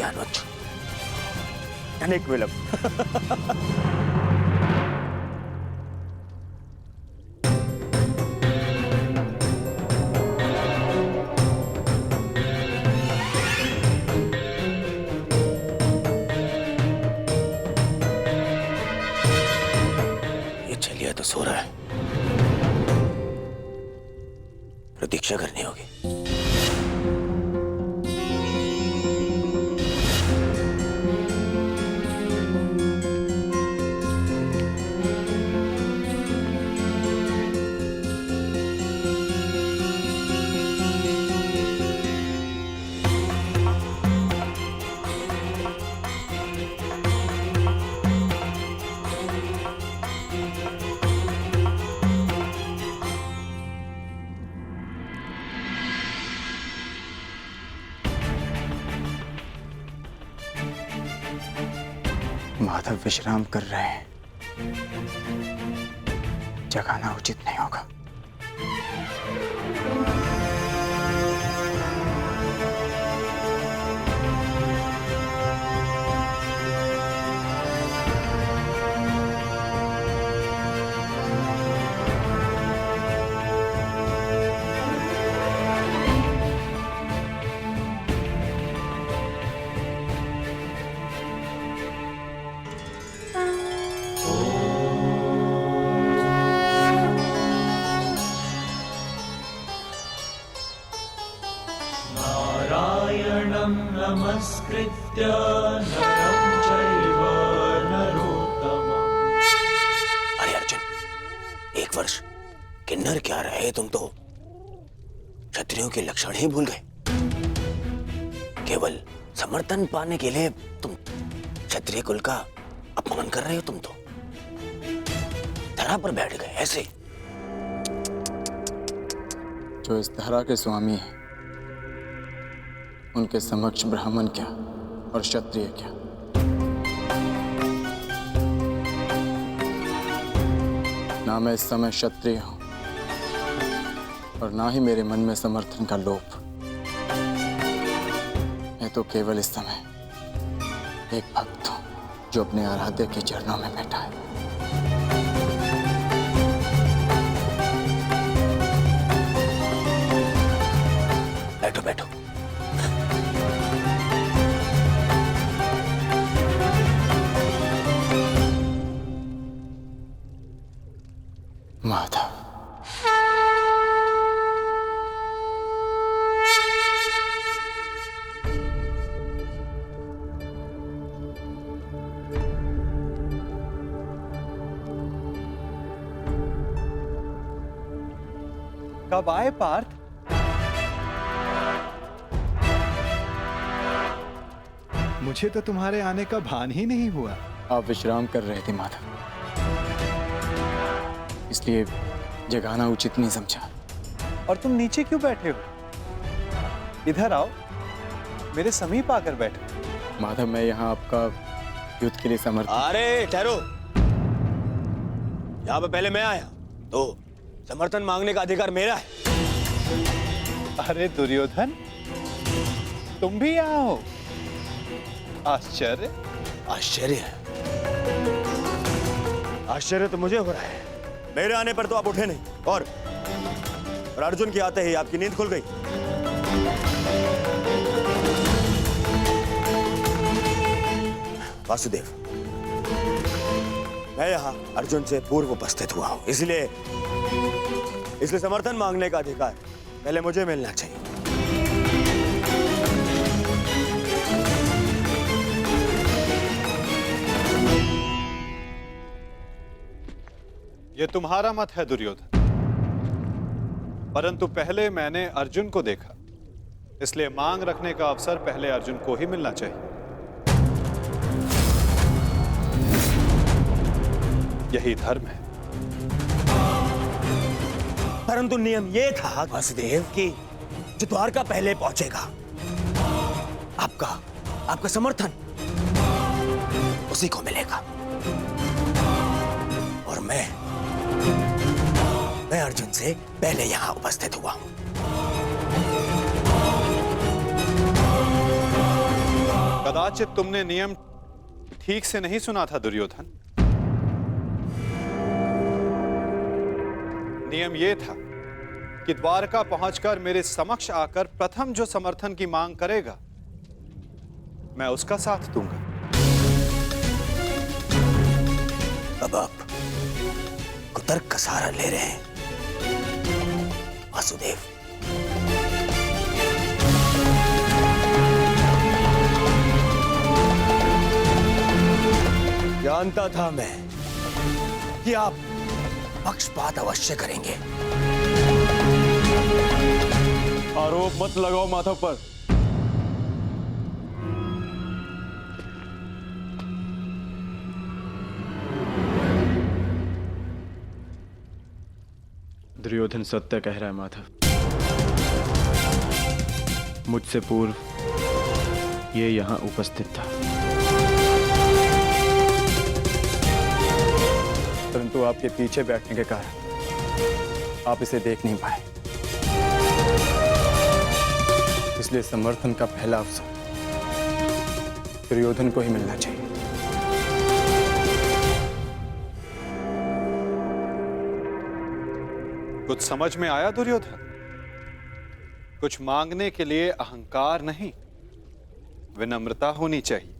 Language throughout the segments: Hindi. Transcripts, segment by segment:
अनुज, अनेक ये चलिए तो सो रहा है, प्रतीक्षा करनी होगी। माधव विश्राम कर रहे हैं, जगाना उचित नहीं होगा। नमस्कृत्य नरं चैव नरोत्तमम्। अरे अर्जुन, एक वर्ष किन्नर क्या रहे तुम तो क्षत्रियों के लक्षण ही भूल गए। केवल समर्थन पाने के लिए तुम क्षत्रिय कुल का अपमान कर रहे हो। तुम तो धरा पर बैठ गए ऐसे। जो इस धरा के स्वामी हैं, उनके समक्ष ब्राह्मण क्या और क्षत्रिय क्या। ना मैं इस समय क्षत्रिय हूं और ना ही मेरे मन में समर्थन का लोभ। मैं तो केवल इस समय एक भक्त हूं जो अपने आराध्य के चरणों में बैठा है। बैठो बैठो। माधव, कब आए पार्थ? मुझे तो तुम्हारे आने का भान ही नहीं हुआ। आप विश्राम कर रहे थे माधव, इसलिए जगाना उचित नहीं समझा। और तुम नीचे क्यों बैठे हो? इधर आओ, मेरे समीप आकर बैठो। माधव, मैं यहाँ आपका युद्ध के लिए समर्थ। अरे ठहरो, यहाँ पे पहले मैं आया तो समर्थन मांगने का अधिकार मेरा है। अरे दुर्योधन, तुम भी यहाँ हो? आश्चर्य। आश्चर्य? आश्चर्य तो मुझे हो रहा है। मेरे आने पर तो आप उठे नहीं और अर्जुन के आते ही आपकी नींद खुल गई। वासुदेव, मैं यहाँ अर्जुन से पूर्व उपस्थित हुआ हूं, इसलिए समर्थन मांगने का अधिकार पहले मुझे मिलना चाहिए। ये तुम्हारा मत है दुर्योधन, परंतु पहले मैंने अर्जुन को देखा, इसलिए मांग रखने का अवसर पहले अर्जुन को ही मिलना चाहिए। यही धर्म है। परंतु नियम यह था वासुदेव कि जो द्वारका पहले पहुंचेगा, आपका समर्थन उसी को मिलेगा। और मैं अर्जुन से पहले यहां उपस्थित हुआ हूं। कदाचित तुमने नियम ठीक से नहीं सुना था दुर्योधन। नियम यह था कि द्वारका पहुंचकर मेरे समक्ष आकर प्रथम जो समर्थन की मांग करेगा मैं उसका साथ दूंगा। अब आप कुतर्क का सहारा ले रहे हैं वासुदेव। जानता था मैं कि आप पक्षपात अवश्य करेंगे। आरोप मत लगाओ माधव पर। दुर्योधन सत्य कह रहा है माधव। मुझसे पूर्व ये यहां उपस्थित था, परंतु आपके पीछे बैठने के कारण आप इसे देख नहीं पाए। इसलिए समर्थन का पहला अवसर दुर्योधन को ही मिलना चाहिए। कुछ समझ में आया दुर्योधन? कुछ मांगने के लिए अहंकार नहीं, विनम्रता होनी चाहिए।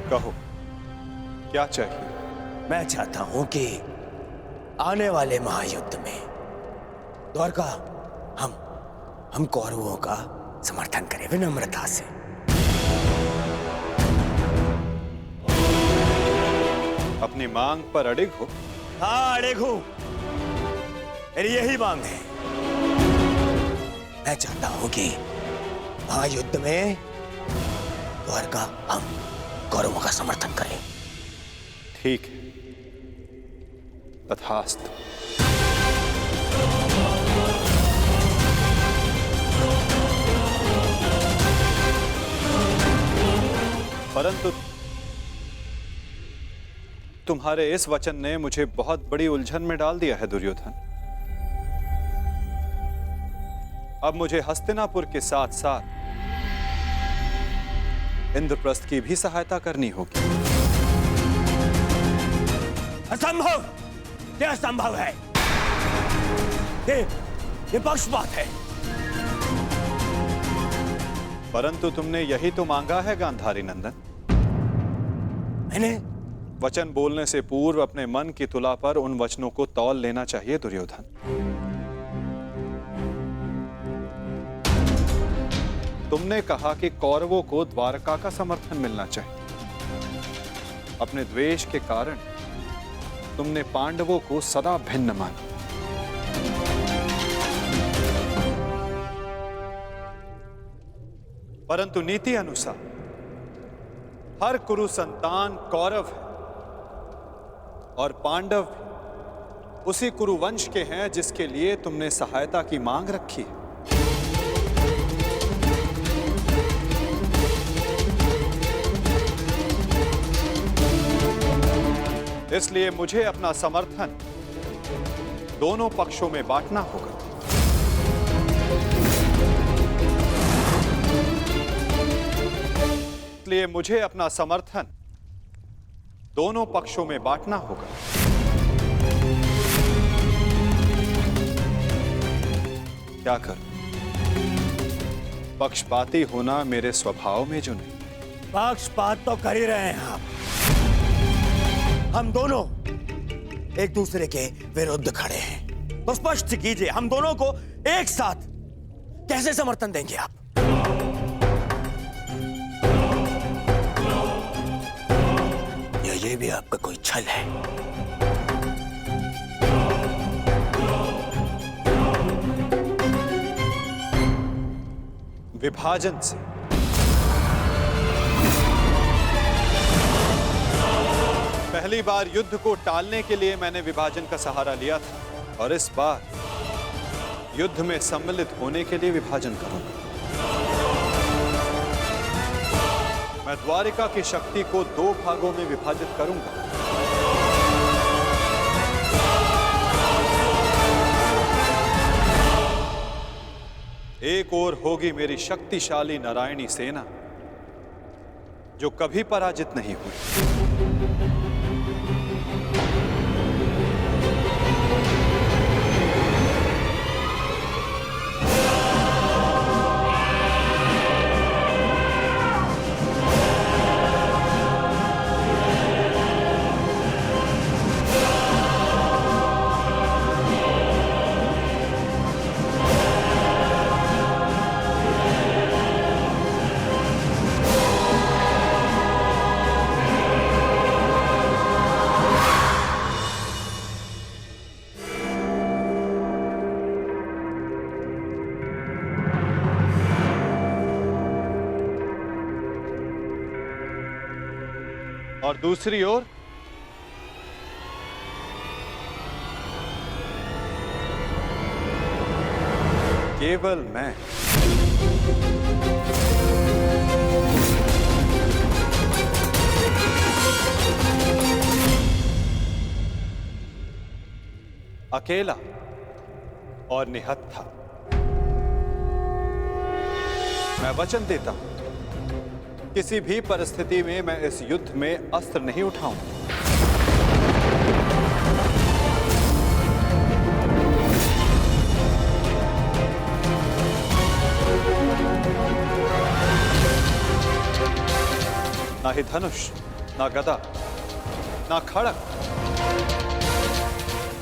कहो क्या चाहिए? मैं चाहता हूं कि आने वाले महायुद्ध में द्वारका हम कौरवों का समर्थन करें विनम्रता से। अपनी मांग पर अड़िग हो? हाँ, अड़िग हूं। मेरी यही मांग है। मैं चाहता हूं कि महायुद्ध में द्वारका हम कौरवों का समर्थन करें। ठीक है, तथास्तु। परंतु तुम्हारे इस वचन ने मुझे बहुत बड़ी उलझन में डाल दिया है दुर्योधन। अब मुझे हस्तिनापुर के साथ साथ इंद्रप्रस्थ की भी सहायता करनी होगी। असंभव! क्या असंभव है? ये पक्षपात है। परंतु तुमने यही तो मांगा है गांधारी नंदन। मैंने वचन बोलने से पूर्व अपने मन की तुला पर उन वचनों को तौल लेना चाहिए दुर्योधन। तुमने कहा कि कौरवों को द्वारका का समर्थन मिलना चाहिए। अपने द्वेष के कारण तुमने पांडवों को सदा भिन्न माना। परंतु नीति अनुसार हर कुरु संतान कौरव है और पांडव भी उसी कुरु वंश के हैं जिसके लिए तुमने सहायता की मांग रखी है। इसलिए मुझे अपना समर्थन दोनों पक्षों में बांटना होगा। इसलिए मुझे अपना समर्थन दोनों पक्षों में बांटना होगा। क्या करूं? पक्षपाती होना मेरे स्वभाव में जो नहीं। पक्षपात तो कर ही रहे हैं आप। हम दोनों एक दूसरे के विरुद्ध खड़े हैं। तो स्पष्ट कीजिए, हम दोनों को एक साथ कैसे समर्थन देंगे आप? ये भी आपका कोई छल है? विभाजन से पहली बार युद्ध को टालने के लिए मैंने विभाजन का सहारा लिया था और इस बार युद्ध में सम्मिलित होने के लिए विभाजन करूंगा। मैं द्वारिका की शक्ति को 2 भागों में विभाजित करूंगा। एक ओर होगी मेरी शक्तिशाली नारायणी सेना जो कभी पराजित नहीं हुई, और दूसरी ओर केवल मैं। अकेला और निहत्था। मैं वचन देता हूं, किसी भी परिस्थिति में मैं इस युद्ध में अस्त्र नहीं उठाऊंगा। ना ही धनुष, ना गदा, ना खड़ग,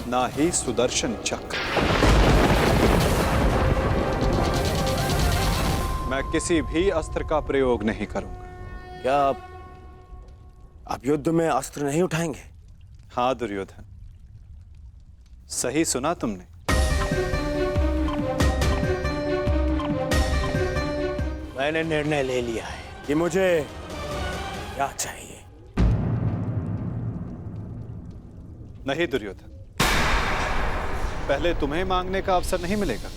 ना ही सुदर्शन चक्र। मैं किसी भी अस्त्र का प्रयोग नहीं करूंगा। क्या आप युद्ध में अस्त्र नहीं उठाएंगे? हाँ दुर्योधन, सही सुना तुमने। मैंने निर्णय ले लिया है कि मुझे क्या चाहिए। नहीं दुर्योधन, पहले तुम्हें मांगने का अवसर नहीं मिलेगा।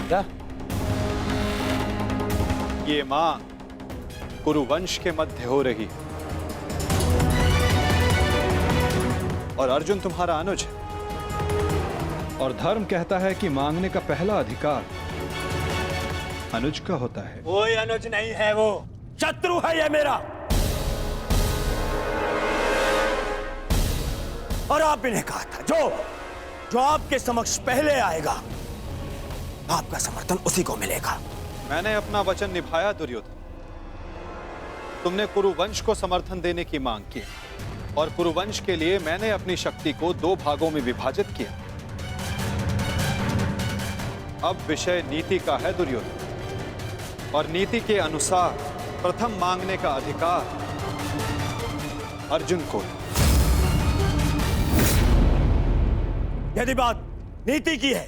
क्या? ये मांग कुरुवंश के मध्य हो रही है और अर्जुन तुम्हारा अनुज है, और धर्म कहता है कि मांगने का पहला अधिकार अनुज का होता है। कोई अनुज नहीं है, वो शत्रु है ये मेरा। और आपने ने कहा था जो आपके समक्ष पहले आएगा आपका समर्थन उसी को मिलेगा। मैंने अपना वचन निभाया दुर्योधन। तुमने कुरुवंश को समर्थन देने की मांग की और कुरुवंश के लिए मैंने अपनी शक्ति को 2 भागों में विभाजित किया। अब विषय नीति का है दुर्योधन, और नीति के अनुसार प्रथम मांगने का अधिकार अर्जुन को। यदि बात नीति की है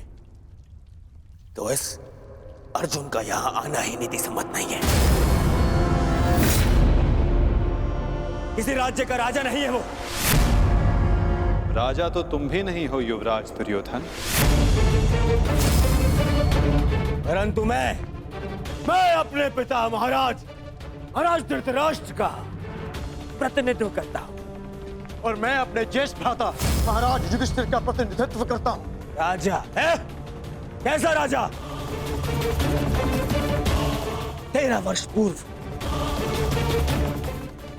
तो इस अर्जुन का यहां आना ही नीति सम्मत नहीं है। किसी राज्य का राजा नहीं है वो। राजा तो तुम भी नहीं हो युवराज दुर्योधन। परंतु मैं अपने पिता महाराज धृतराष्ट्र का प्रतिनिधित्व करता हूं। और मैं अपने ज्येष्ठ भ्राता महाराज युधिष्ठिर का प्रतिनिधित्व करता हूं। राजा है? कैसा राजा? 13 वर्ष पूर्व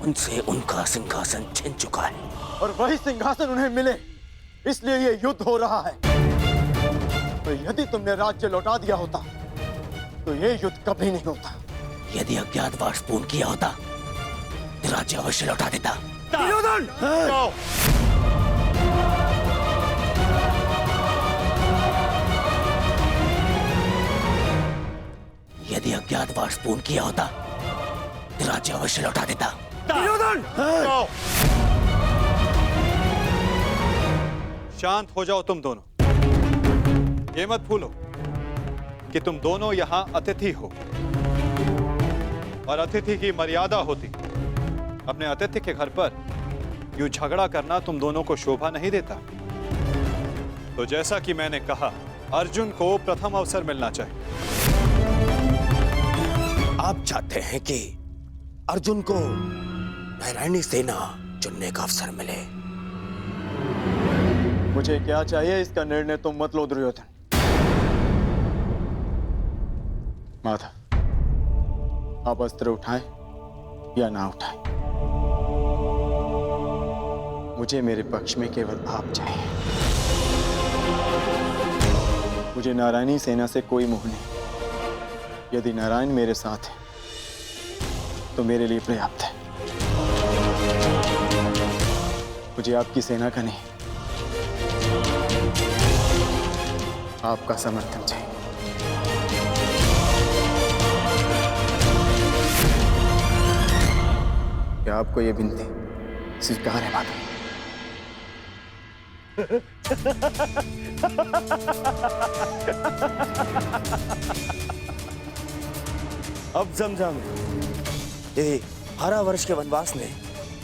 उनसे उनका सिंहासन छिन चुका है, और वही सिंहासन उन्हें मिले, इसलिए ये युद्ध हो रहा है। तो यदि तुमने राज्य लौटा दिया होता तो ये युद्ध कभी नहीं होता। यदि अज्ञातवास पूर्ण किया होता तो राज्य अवश्य लौटा देता। दुर्योधन! यदि अज्ञातवास पूर्ण किया होता तो राज्य अवश्य लौटा देता। दुर्योधन! शांत हो जाओ तुम दोनों। ये मत भूलो कि तुम दोनों यहां अतिथि हो, और अतिथि की मर्यादा होती। अपने अतिथि के घर पर यूं झगड़ा करना तुम दोनों को शोभा नहीं देता। तो जैसा कि मैंने कहा, अर्जुन को प्रथम अवसर मिलना चाहिए। आप चाहते हैं कि अर्जुन को नारायणी सेना चुनने का अवसर मिले। मुझे क्या चाहिए इसका निर्णय तुम मत लो दुर्योधन। माधव, आप अस्त्र उठाएं या ना उठाएं, मुझे मेरे पक्ष में केवल आप चाहिए। मुझे नारायणी सेना से कोई मोह नहीं। यदि नारायण मेरे साथ है तो मेरे लिए पर्याप्त है। मुझे आपकी सेना का नहीं, आपका समर्थन चाहिए। क्या आपको यह विनती स्वीकार है माधव? अब समझा मैं। यदि 12 वर्ष के वनवास ने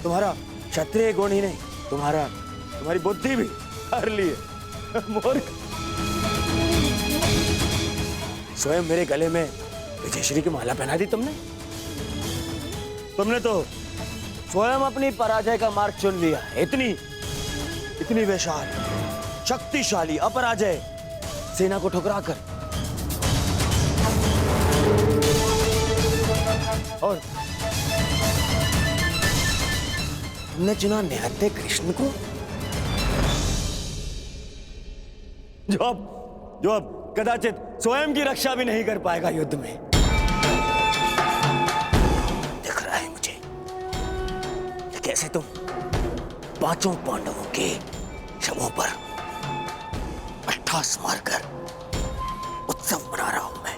तुम्हारा क्षत्रिय गुण ही नहीं, तुम्हारी बुद्धि भी हर लिए। मूर्ख, स्वयं मेरे गले में विजयश्री की माला पहना दी तुमने तो स्वयं अपनी पराजय का मार्ग चुन लिया। इतनी विशाल, शक्तिशाली, अपराजय सेना को ठुकराकर, और तुमने चुना निहत्थे कृष्ण को, जो अब कदाचित स्वयं की रक्षा भी नहीं कर पाएगा युद्ध में। दिख रहा है मुझे कि कैसे तुम 5 पांडवों के शवों पर अट्ठास मारकर उत्सव मना रहा हूं मैं।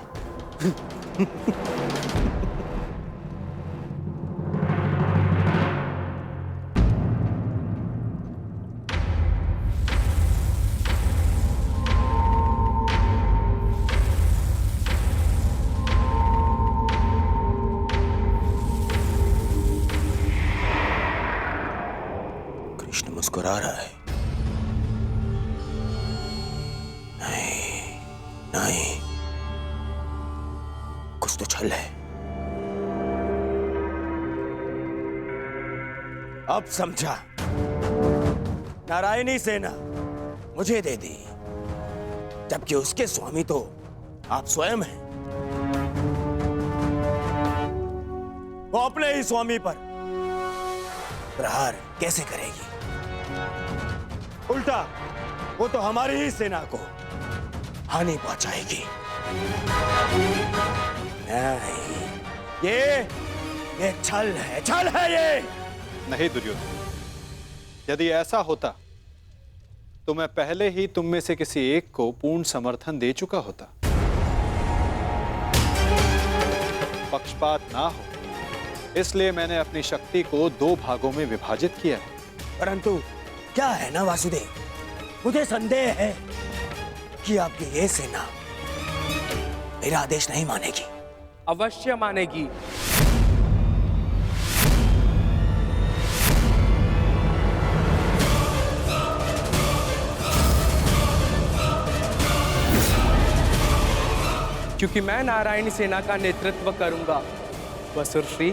कृष्ण मुस्कुरा रहा है। नहीं, कुछ तो छल है। अब समझा। नारायणी सेना मुझे दे दी, जबकि उसके स्वामी तो आप स्वयं हैं। वो अपने ही स्वामी पर प्रहार कैसे करेगी? उल्टा वो तो हमारी ही सेना को हानि पहुंचाएगी। नहीं, ये छल है ये। नहीं दुर्योधन, यदि ऐसा होता तो मैं पहले ही तुम में से किसी एक को पूर्ण समर्थन दे चुका होता। पक्षपात ना हो, इसलिए मैंने अपनी शक्ति को 2 भागों में विभाजित किया है। परंतु क्या है ना वासुदेव, मुझे संदेह है कि आपकी ये सेना मेरा आदेश नहीं मानेगी। अवश्य मानेगी। क्योंकि मैं नारायणी सेना का नेतृत्व करूंगा। वसुरश्री,